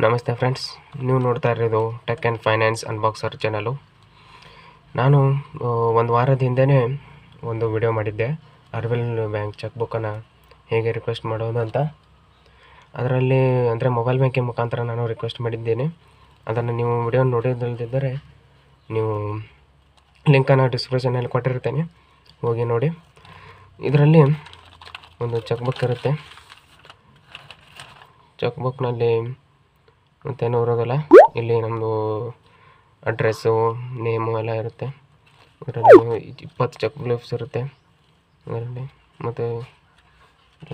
ನಮಸ್ತೆ ಫ್ರೆಂಡ್ಸ್, ನೀವು ನೋಡ್ತಾ ಇರೋದು ಟೆಕ್ ಆ್ಯಂಡ್ ಫೈನಾನ್ಸ್ ಅನ್ಬಾಕ್ಸರ್ ಚಾನಲು. ನಾನು ಒಂದು ವಾರದ ಹಿಂದೆಯೇ ಒಂದು ವಿಡಿಯೋ ಮಾಡಿದ್ದೆ, ಅರ್ಬಿಲ್ ಬ್ಯಾಂಕ್ ಚೆಕ್ ಬುಕ್ಕನ್ನು ಹೇಗೆ ರಿಕ್ವೆಸ್ಟ್ ಮಾಡೋದು ಅಂತ. ಅದರಲ್ಲಿ ಅಂದರೆ ಮೊಬೈಲ್ ಬ್ಯಾಂಕಿಂಗ್ ಮುಖಾಂತರ ನಾನು ರಿಕ್ವೆಸ್ಟ್ ಮಾಡಿದ್ದೇನೆ. ಅದನ್ನು ನೀವು ವಿಡಿಯೋ ನೋಡಿದ್ದಿದ್ದರೆ ನೀವು ಲಿಂಕನ್ನು ಡಿಸ್ಕ್ರಿಪ್ಷನಲ್ಲಿ ಕೊಟ್ಟಿರ್ತೇನೆ, ಹೋಗಿ ನೋಡಿ. ಇದರಲ್ಲಿ ಒಂದು ಚೆಕ್ ಬುಕ್ ಇರುತ್ತೆ. ಚೆಕ್ ಬುಕ್ನಲ್ಲಿ ಮತ್ತೇನು ಇರೋದಿಲ್ಲ, ಇಲ್ಲಿ ನಮ್ಮದು ಅಡ್ರೆಸ್ಸು, ನೇಮು ಎಲ್ಲ ಇರುತ್ತೆ. ಇದರಲ್ಲಿ 20 ಚೆಕ್ ಲೀಫ್ಸ್ ಇರುತ್ತೆ ಇದರಲ್ಲಿ. ಮತ್ತು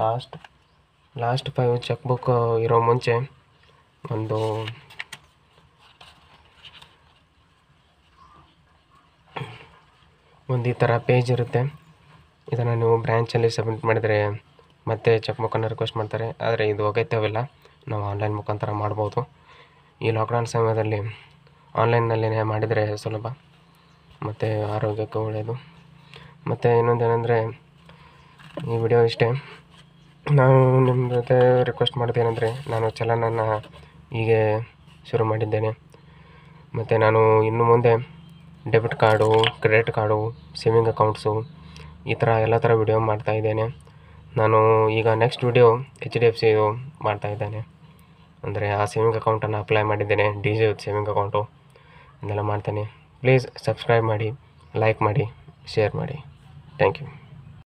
ಲಾಸ್ಟ್ 5 ಚೆಕ್ ಬುಕ್ ಇರೋ ಮುಂಚೆ ಒಂದು ಈ ಥರ ಪೇಜ್ ಇರುತ್ತೆ. ಇದನ್ನು ನೀವು ಬ್ರ್ಯಾಂಚಲ್ಲಿ ಸಬ್ಮಿಟ್ ಮಾಡಿದರೆ ಮತ್ತೆ ಚೆಕ್ ಬುಕ್ಕನ್ನು ರಿಕ್ವೆಸ್ಟ್ ಮಾಡ್ತಾರೆ. ಆದರೆ ಇದು ಅಗತ್ಯವಿಲ್ಲ, ನಾವು ಆನ್ಲೈನ್ ಮುಖಾಂತರ ಮಾಡ್ಬೋದು. ಈ ಲಾಕ್ಡೌನ್ ಸಮಯದಲ್ಲಿ ಆನ್ಲೈನ್ನಲ್ಲೇ ಮಾಡಿದರೆ ಸುಲಭ ಮತ್ತು ಆರೋಗ್ಯಕ್ಕೆ ಒಳ್ಳೆಯದು. ಮತ್ತು ಇನ್ನೊಂದೇನೆಂದರೆ, ಈ ವಿಡಿಯೋ ಇಷ್ಟೇ. ನಾನು ನಿಮ್ಮ ಜೊತೆ ರಿಕ್ವೆಸ್ಟ್ ಮಾಡೋದೇನೆಂದರೆ, ನಾನು ಚಲನನ್ನು ಹೀಗೆ ಶುರು ಮಾಡಿದ್ದೇನೆ. ಮತ್ತು ನಾನು ಇನ್ನು ಮುಂದೆ debit card, credit card, saving accounts, ಈ ಥರ ಎಲ್ಲ ಥರ ವಿಡಿಯೋ ಮಾಡ್ತಾಯಿದ್ದೇನೆ. ನಾನು ಈಗ ನೆಕ್ಸ್ಟ್ ವಿಡಿಯೋ HDFC ಮಾಡ್ತಾಯಿದ್ದೇನೆ. ಅಂದರೆ ಆ ಸೇವಿಂಗ್ ಅಕೌಂಟನ್ನು ಅಪ್ಲೈ ಮಾಡಿದ್ದೇನೆ, DJ ಸೇವಿಂಗ್ ಅಕೌಂಟು ಇದೆಲ್ಲ ಮಾಡ್ತೇನೆ. ಪ್ಲೀಸ್ ಸಬ್ಸ್ಕ್ರೈಬ್ ಮಾಡಿ, ಲೈಕ್ ಮಾಡಿ, ಶೇರ್ ಮಾಡಿ. Thank you.